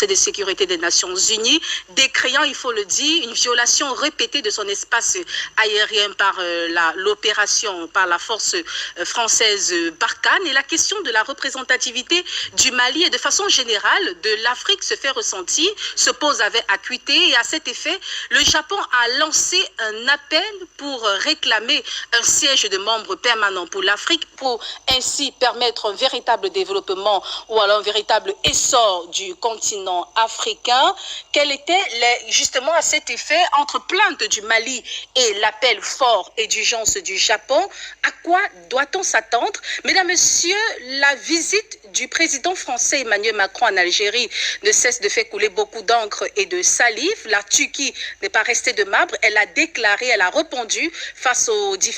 de sécurité des Nations Unies, décriant, il faut le dire, une violation répétée de son espace aérien par l'opération, par la force française Barkhane. Et la question de la représentativité du Mali et de façon générale de l'Afrique se fait ressentir, se pose avec acuité. Et à cet effet, le Japon a lancé un appel pour réclamer un siège de membre permanent pour l'Afrique, pour ainsi permettre un véritable développement ou alors un véritable essor du continent africain. Quel était justement à cet effet, entre plainte du Mali et l'appel fort et d'urgence du Japon, à quoi doit-on s'attendre? Mesdames, Messieurs, la visite du président français Emmanuel Macron en Algérie ne cesse de faire couler beaucoup d'encre et de salive. La Turquie n'est pas restée de marbre. Elle a déclaré, elle a répondu face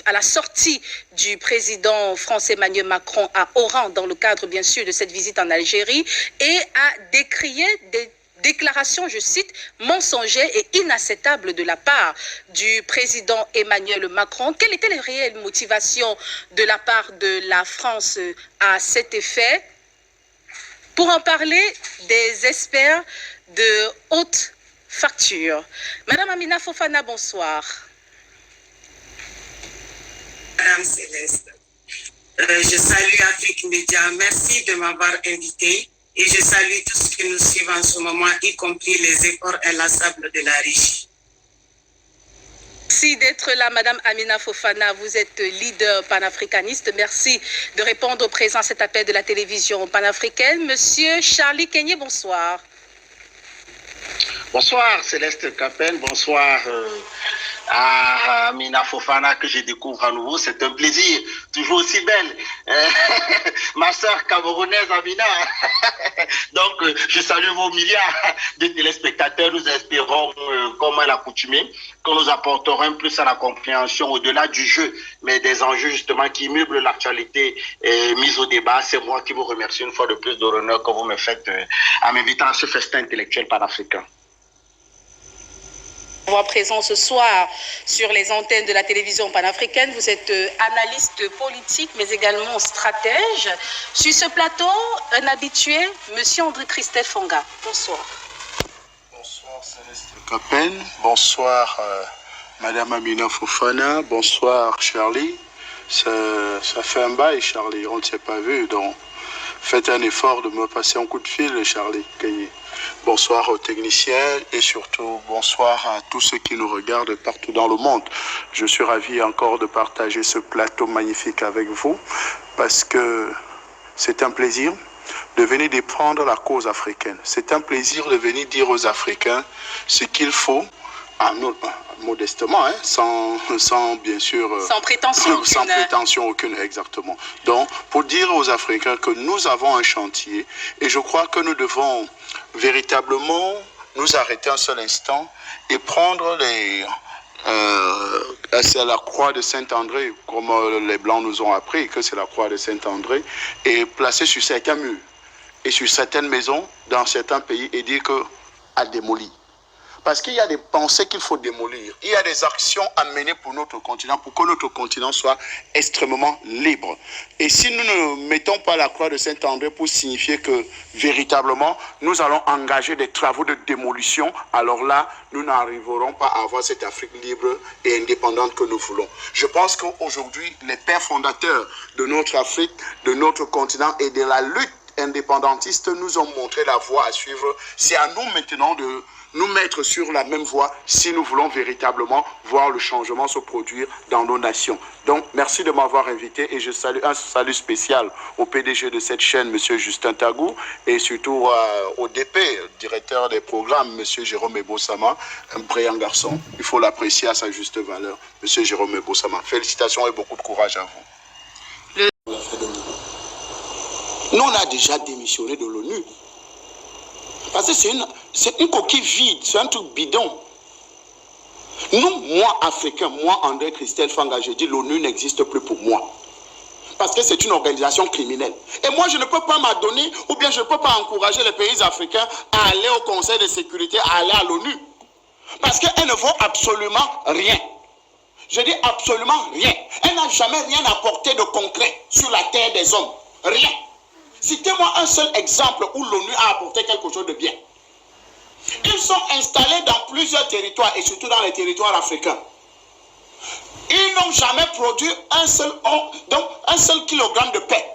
à la sortie du président français Emmanuel Macron à Oran dans le cadre bien sûr de cette visite en Algérie et a décrié des déclarations, je cite, mensongères et inacceptables de la part du président Emmanuel Macron. Quelles étaient les réelles motivations de la part de la France à cet effet? Pour en parler, des experts de haute facture. Madame Amina Fofana, bonsoir. Madame Céleste, je salue Afrique Média. Merci de m'avoir invité et je salue tous ceux qui nous suivent en ce moment, y compris les efforts inlassables de la régie. Merci d'être là, Madame Amina Fofana. Vous êtes leader panafricaniste. Merci de répondre au présent à cet appel de la télévision panafricaine. Monsieur Charlie Kenyé, bonsoir. Bonsoir Céleste Capel, bonsoir à Amina Fofana que je découvre à nouveau, c'est un plaisir, toujours aussi belle. Ma soeur camerounaise Amina. Donc je salue vos milliards de téléspectateurs, nous espérons comme à l'accoutumée que nous apporterons un plus à la compréhension au-delà du jeu, mais des enjeux justement qui meublent l'actualité mise au débat. C'est moi qui vous remercie une fois de plus de l'honneur que vous me faites en m'invitant à ce festin intellectuel panafricain. Présent ce soir sur les antennes de la télévision panafricaine. Vous êtes analyste politique, mais également stratège. Sur ce plateau, un habitué, Monsieur André Christelle Fonga. Bonsoir. Bonsoir Céleste Capel. Bonsoir Madame Amina Fofana. Bonsoir Charlie. Ça fait un bail Charlie, on ne s'est pas vu. Donc faites un effort de me passer un coup de fil Charlie Kenyé. Bonsoir aux techniciens et surtout bonsoir à tous ceux qui nous regardent partout dans le monde. Je suis ravi encore de partager ce plateau magnifique avec vous parce que c'est un plaisir de venir défendre la cause africaine. C'est un plaisir de venir dire aux Africains ce qu'il faut, modestement, hein, sans bien sûr... sans prétention aucune. Sans prétention aucune, exactement. Donc, pour dire aux Africains que nous avons un chantier et je crois que nous devons véritablement nous arrêter un seul instant et prendre c'est la croix de Saint-André, comme les Blancs nous ont appris que c'est la croix de Saint-André, et placer sur certains murs et sur certaines maisons dans certains pays et dire que à démolir. Parce qu'il y a des pensées qu'il faut démolir. Il y a des actions à mener pour notre continent, pour que notre continent soit extrêmement libre. Et si nous ne mettons pas la croix de Saint-André pour signifier que véritablement nous allons engager des travaux de démolition, alors là, nous n'arriverons pas à avoir cette Afrique libre et indépendante que nous voulons. Je pense qu'aujourd'hui, les pères fondateurs de notre Afrique, de notre continent et de la lutte indépendantiste nous ont montré la voie à suivre. C'est à nous maintenant de nous mettre sur la même voie si nous voulons véritablement voir le changement se produire dans nos nations. Donc, merci de m'avoir invité et je salue un salut spécial au PDG de cette chaîne, M. Justin Tagou, et surtout au DP, directeur des programmes, M. Jérôme Ebosama, un brillant garçon. Il faut l'apprécier à sa juste valeur, M. Jérôme Ebosama. Félicitations et beaucoup de courage à vous. Nous, on a déjà démissionné de l'ONU. Parce que c'est une coquille vide, c'est un truc bidon. Nous, moi, Africain, moi, André Christelle Fanga, je dis l'ONU n'existe plus pour moi. Parce que c'est une organisation criminelle. Et moi, je ne peux pas m'adonner, ou bien je ne peux pas encourager les pays africains à aller au Conseil de sécurité, à aller à l'ONU. Parce qu'elle ne vaut absolument rien. Je dis absolument rien. Elle n'a jamais rien apporté de concret sur la terre des hommes. Rien. Citez-moi un seul exemple où l'ONU a apporté quelque chose de bien. Ils sont installés dans plusieurs territoires et surtout dans les territoires africains. Ils n'ont jamais produit un seul kilogramme de paix.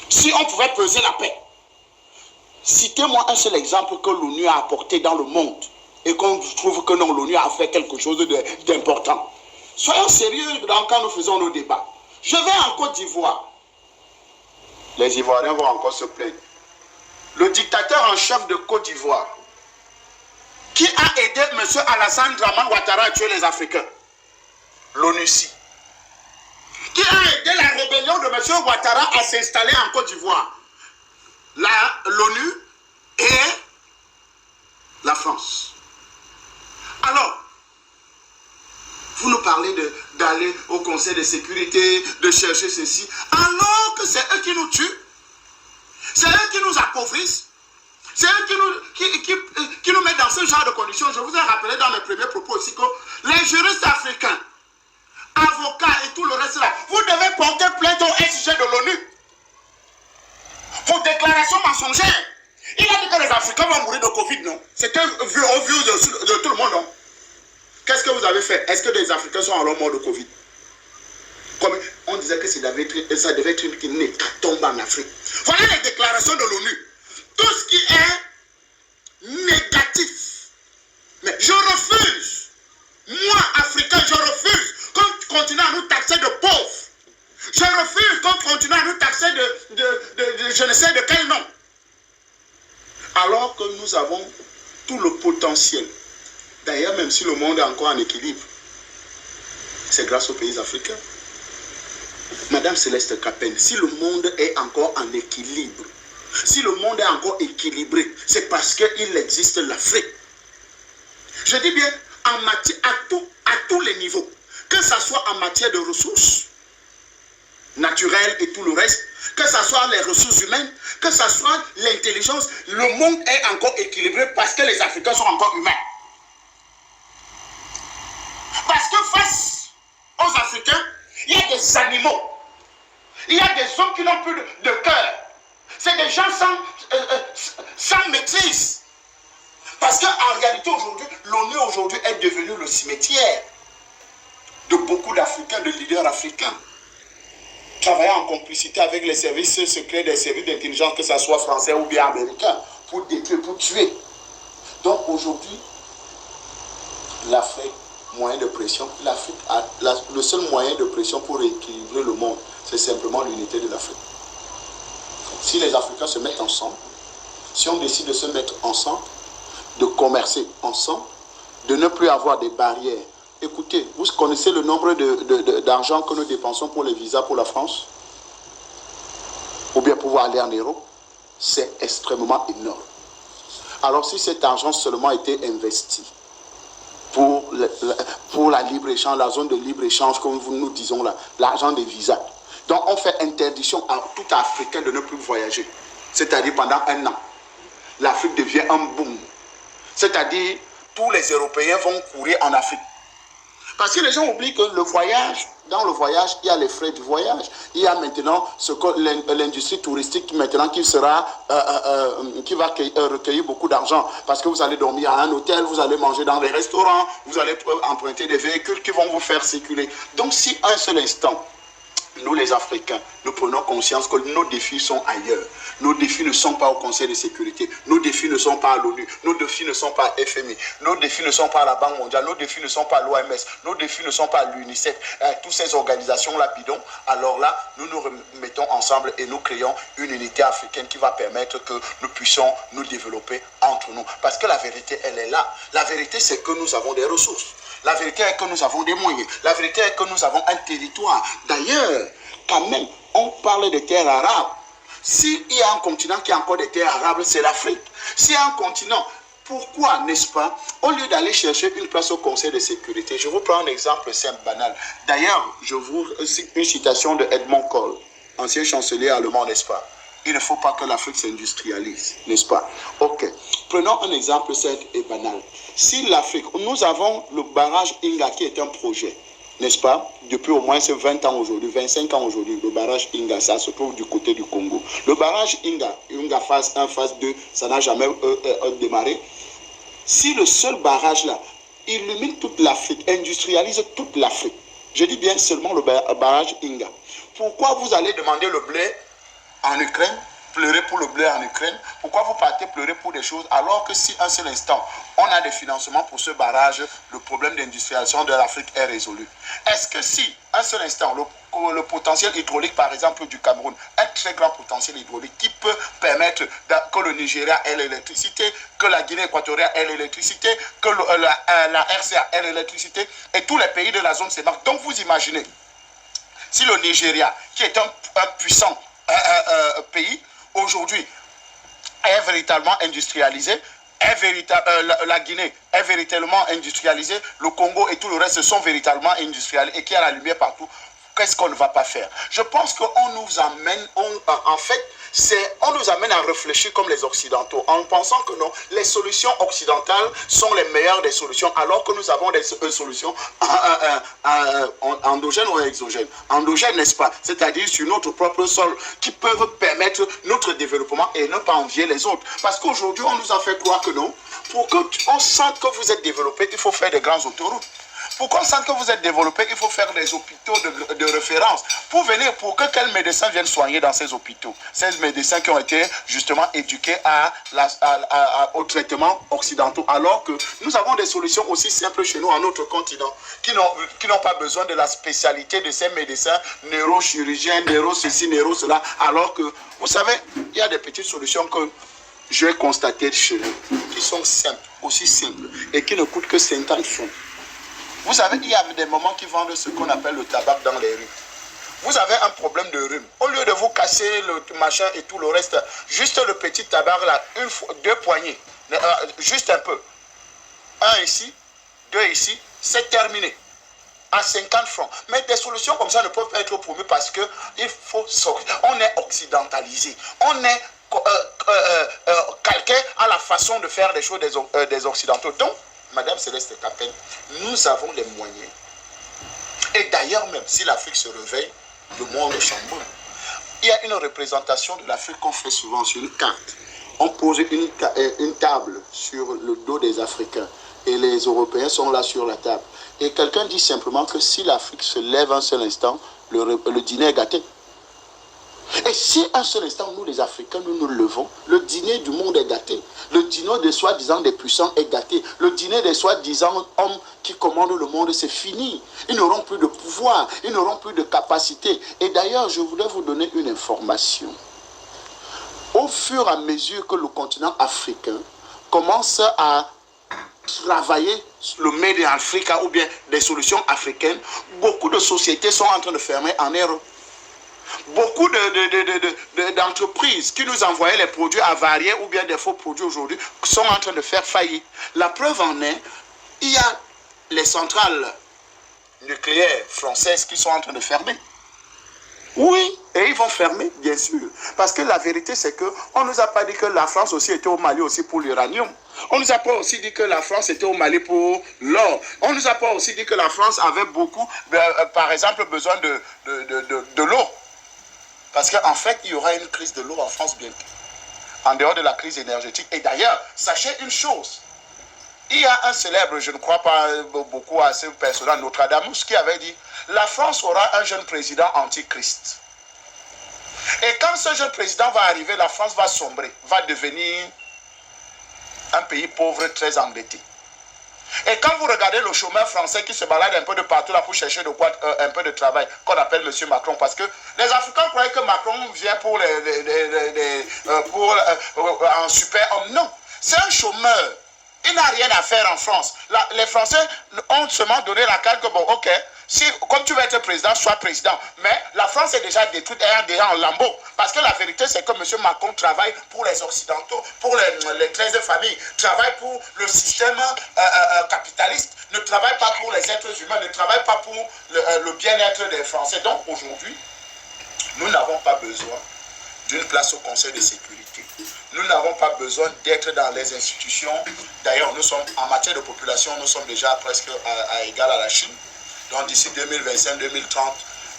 Si on pouvait peser la paix. Citez-moi un seul exemple que l'ONU a apporté dans le monde et qu'on trouve que non, l'ONU a fait quelque chose d'important. Soyons sérieux quand nous faisons nos débats. Je vais en Côte d'Ivoire. Les Ivoiriens vont encore se plaindre. Le dictateur en chef de Côte d'Ivoire, qui a aidé M. Alassane Dramane Ouattara à tuer les Africains, l'ONUCI, qui a aidé la rébellion de M. Ouattara à s'installer en Côte d'Ivoire, l'ONU et la France. Alors, vous nous parlez d'aller au Conseil de sécurité, de chercher ceci, alors que c'est eux qui nous tuent, c'est eux qui nous appauvrissent, c'est eux qui nous mettent dans ce genre de conditions. Je vous ai rappelé dans mes premiers propos aussi que les juristes africains, avocats et tout le reste là, vous devez porter plainte au SG de l'ONU pour déclaration mensongère. Il a dit que les Africains vont mourir de Covid, non? C'était vu au vu de tout le monde, non? Qu'est-ce que vous avez fait? Est-ce que les Africains sont alors morts de Covid? Comme on disait que ça devait être une hécatombe en Afrique. Voilà les déclarations de l'ONU. Tout ce qui est négatif. Mais je refuse. Moi, Africain, je refuse qu'on continue à nous taxer de pauvres. Je refuse qu'on continue à nous taxer de je ne sais de quel nom. Alors que nous avons tout le potentiel. D'ailleurs, même si le monde est encore en équilibre, c'est grâce aux pays africains. Madame Céleste Capen, si le monde est encore en équilibre, si le monde est encore équilibré, c'est parce qu'il existe l'Afrique. Je dis bien en matière, à tous les niveaux, que ce soit en matière de ressources naturelles et tout le reste, que ce soit les ressources humaines, que ce soit l'intelligence, le monde est encore équilibré parce que les Africains sont encore humains. Parce que face aux Africains, il y a des animaux, il y a des hommes qui n'ont plus de cœur. C'est des gens sans maîtrise. Parce qu'en réalité aujourd'hui, l'ONU aujourd'hui est devenue le cimetière de beaucoup d'Africains, de leaders africains, travaillant en complicité avec les services secrets des services d'intelligence, que ce soit français ou bien américains, pour détruire, pour tuer. Donc aujourd'hui, l'Afrique, moyen de pression, l'Afrique a le seul moyen de pression pour équilibrer le monde, c'est simplement l'unité de l'Afrique. Si les Africains se mettent ensemble, si on décide de se mettre ensemble, de commercer ensemble, de ne plus avoir des barrières. Écoutez, vous connaissez le nombre d'argent que nous dépensons pour les visas pour la France? Ou bien pouvoir aller en Europe? C'est extrêmement énorme. Alors si cet argent seulement était investi pour la libre-échange, la zone de libre-échange, comme nous disons là, l'argent des visas. Donc on fait interdiction à tout Africain de ne plus voyager. C'est-à-dire pendant un an. L'Afrique devient un boom. C'est-à-dire tous les Européens vont courir en Afrique. Parce que les gens oublient que le voyage, dans le voyage, il y a les frais du voyage. Il y a maintenant l'industrie touristique maintenant qui va recueillir beaucoup d'argent. Parce que vous allez dormir à un hôtel, vous allez manger dans des restaurants, vous allez emprunter des véhicules qui vont vous faire circuler. Donc si un seul instant, nous les Africains, nous prenons conscience que nos défis sont ailleurs. Nos défis ne sont pas au Conseil de sécurité. Nos défis ne sont pas à l'ONU. Nos défis ne sont pas à FMI. Nos défis ne sont pas à la Banque mondiale. Nos défis ne sont pas à l'OMS. Nos défis ne sont pas à l'UNICEF. Toutes ces organisations-là bidons. Alors là, nous nous remettons ensemble et nous créons une unité africaine qui va permettre que nous puissions nous développer entre nous. Parce que la vérité, elle est là. La vérité, c'est que nous avons des ressources. La vérité est que nous avons des moyens. La vérité est que nous avons un territoire. D'ailleurs, quand même, on parle des terres arabes. S'il y a un continent qui a encore des terres arabes, c'est l'Afrique. S'il y a un continent, pourquoi, n'est-ce pas, au lieu d'aller chercher une place au Conseil de sécurité, je vous prends un exemple simple, banal. D'ailleurs, je vous cite une citation de Edmond Kohl, ancien chancelier allemand, n'est-ce pas? Il ne faut pas que l'Afrique s'industrialise, n'est-ce pas? Ok. Prenons un exemple simple et banal. Si l'Afrique, nous avons le barrage Inga qui est un projet, n'est-ce pas? Depuis au moins 20 ans aujourd'hui, 25 ans aujourd'hui, le barrage Inga, ça se trouve du côté du Congo. Le barrage Inga phase 1, phase 2, ça n'a jamais démarré. Si le seul barrage là illumine toute l'Afrique, industrialise toute l'Afrique, je dis bien seulement le barrage Inga, pourquoi vous allez demander le blé en Ukraine, pleurer pour le blé en Ukraine? Pourquoi vous partez pleurer pour des choses alors que si un seul instant on a des financements pour ce barrage, le problème d'industrialisation de l'Afrique est résolu? Est-ce que si un seul instant le potentiel hydraulique par exemple du Cameroun, un très grand potentiel hydraulique qui peut permettre que le Nigeria ait l'électricité, que la Guinée équatoriale ait l'électricité, que la RCA ait l'électricité et tous les pays de la zone CEMAC. Donc vous imaginez, si le Nigeria, qui est un puissant pays, aujourd'hui est véritablement industrialisé, la Guinée est véritablement industrialisée, le Congo et tout le reste sont véritablement industrialisés et qui a la lumière partout, qu'est-ce qu'on ne va pas faire? Je pense qu'on nous amène, on nous amène à réfléchir comme les Occidentaux, en pensant que non, les solutions occidentales sont les meilleures des solutions, alors que nous avons des solutions endogènes ou exogènes. Endogènes, n'est-ce pas? C'est-à-dire sur notre propre sol, qui peuvent permettre notre développement et ne pas envier les autres. Parce qu'aujourd'hui, on nous a fait croire que non, pour qu'on sente que vous êtes développé, il faut faire des grandes autoroutes. Pour qu'on sente que vous êtes développé, il faut faire des hôpitaux de référence. Pour que quel médecin vienne soigner dans ces hôpitaux? Ces médecins qui ont été justement éduqués au traitement occidentaux. Alors que nous avons des solutions aussi simples chez nous, à notre continent, qui n'ont pas besoin de la spécialité de ces médecins neurochirurgiens, neuro ceci, neuro cela. Alors que, vous savez, il y a des petites solutions que je vais constater chez nous, qui sont simples, aussi simples, et qui ne coûtent que 50 francs. Vous savez, il y a des moments qui vendent ce qu'on appelle le tabac dans les rues. Vous avez un problème de rhume. Au lieu de vous casser le machin et tout le reste, juste le petit tabac là, deux poignées, juste un peu. Un ici, deux ici, c'est terminé. À 50 francs. Mais des solutions comme ça ne peuvent pas être promues parce que on est occidentalisé. On est calqué à la façon de faire les choses des Occidentaux. Donc, Madame Céleste Capel, nous avons les moyens. Et d'ailleurs, même si l'Afrique se réveille, le monde chamboule. Il y a une représentation de l'Afrique qu'on fait souvent sur une carte. On pose une table sur le dos des Africains et les Européens sont là sur la table. Et quelqu'un dit simplement que si l'Afrique se lève un seul instant, le dîner est gâté. Et si un seul instant, nous les Africains, nous nous levons, le dîner du monde est gâté. Le dîner des soi-disant des puissants est gâté. Le dîner des soi-disant hommes qui commandent le monde, c'est fini. Ils n'auront plus de pouvoir, ils n'auront plus de capacité. Et d'ailleurs, je voulais vous donner une information. Au fur et à mesure que le continent africain commence à travailler le Made in Africa ou bien des solutions africaines, beaucoup de sociétés sont en train de fermer en Europe. Beaucoup d'entreprises qui nous envoyaient les produits avariés ou bien des faux produits aujourd'hui sont en train de faire faillite. La preuve en est, il y a les centrales nucléaires françaises qui sont en train de fermer. Oui, et ils vont fermer, bien sûr. Parce que la vérité, c'est qu'on ne nous a pas dit que la France aussi était au Mali aussi pour l'uranium. On ne nous a pas aussi dit que la France était au Mali pour l'or. On ne nous a pas aussi dit que la France avait beaucoup, par exemple, besoin de l'eau. Parce qu'en fait, il y aura une crise de l'eau en France bientôt, en dehors de la crise énergétique. Et d'ailleurs, sachez une chose, il y a un célèbre, je ne crois pas beaucoup à ce personnage, Nostradamus, qui avait dit, la France aura un jeune président antichrist. Et quand ce jeune président va arriver, la France va sombrer, va devenir un pays pauvre, très endetté. Et quand vous regardez le chômeur français qui se balade un peu de partout là pour chercher un peu de travail, qu'on appelle M. Macron, parce que les Africains croyaient que Macron vient pour un super homme. Non, c'est un chômeur. Il n'a rien à faire en France. Les Français ont seulement donné la carte que bon, ok, si, comme tu veux être président, sois président. Mais la France est déjà détruite, elle est déjà en lambeaux. Parce que la vérité, c'est que M. Macron travaille pour les Occidentaux, pour les 13 familles, travaille pour le système capitaliste, ne travaille pas pour les êtres humains, ne travaille pas pour le bien-être des Français. Donc aujourd'hui, nous n'avons pas besoin d'une place au Conseil de sécurité. Nous n'avons pas besoin d'être dans les institutions. D'ailleurs, nous sommes en matière de population, nous sommes déjà presque à égal à la Chine. Donc d'ici 2025-2030,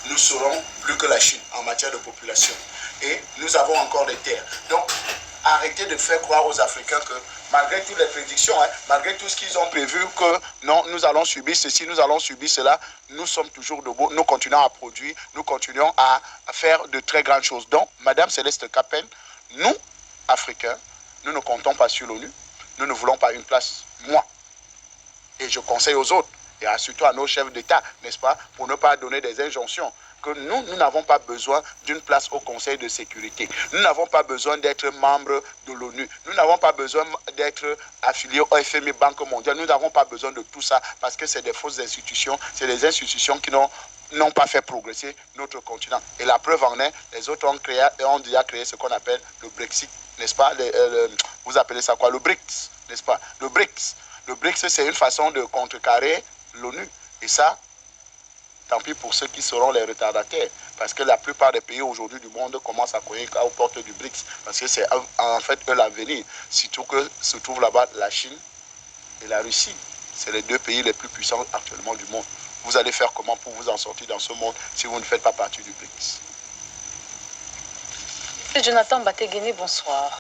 nous serons plus que la Chine en matière de population. Et nous avons encore des terres. Donc, arrêter de faire croire aux Africains que malgré toutes les prédictions, malgré tout ce qu'ils ont prévu, que non, nous allons subir ceci, nous allons subir cela, nous sommes toujours debout, nous continuons à produire, nous continuons à faire de très grandes choses. Donc, Madame Céleste Capen, nous, Africains, nous ne comptons pas sur l'ONU, nous ne voulons pas une place, moi. Et je conseille aux autres, et surtout à nos chefs d'État, n'est-ce pas, pour ne pas donner des injonctions, que nous n'avons pas besoin d'une place au Conseil de sécurité. Nous n'avons pas besoin d'être membres de l'ONU. Nous n'avons pas besoin d'être affiliés au FMI, Banque mondiale. Nous n'avons pas besoin de tout ça parce que c'est des fausses institutions. C'est des institutions qui n'ont pas fait progresser notre continent. Et la preuve en est, les autres ont déjà créé ce qu'on appelle le Brexit, n'est-ce pas? Vous appelez ça quoi? Le BRICS, n'est-ce pas? Le BRICS. Le BRICS, c'est une façon de contrecarrer l'ONU. Et ça, tant pis pour ceux qui seront les retardataires. Parce que la plupart des pays aujourd'hui du monde commencent à cogner aux portes du BRICS. Parce que c'est en fait eux l'avenir. Surtout que se trouve là-bas la Chine et la Russie. C'est les deux pays les plus puissants actuellement du monde. Vous allez faire comment pour vous en sortir dans ce monde si vous ne faites pas partie du BRICS? Jonathan Bateguene, bonsoir.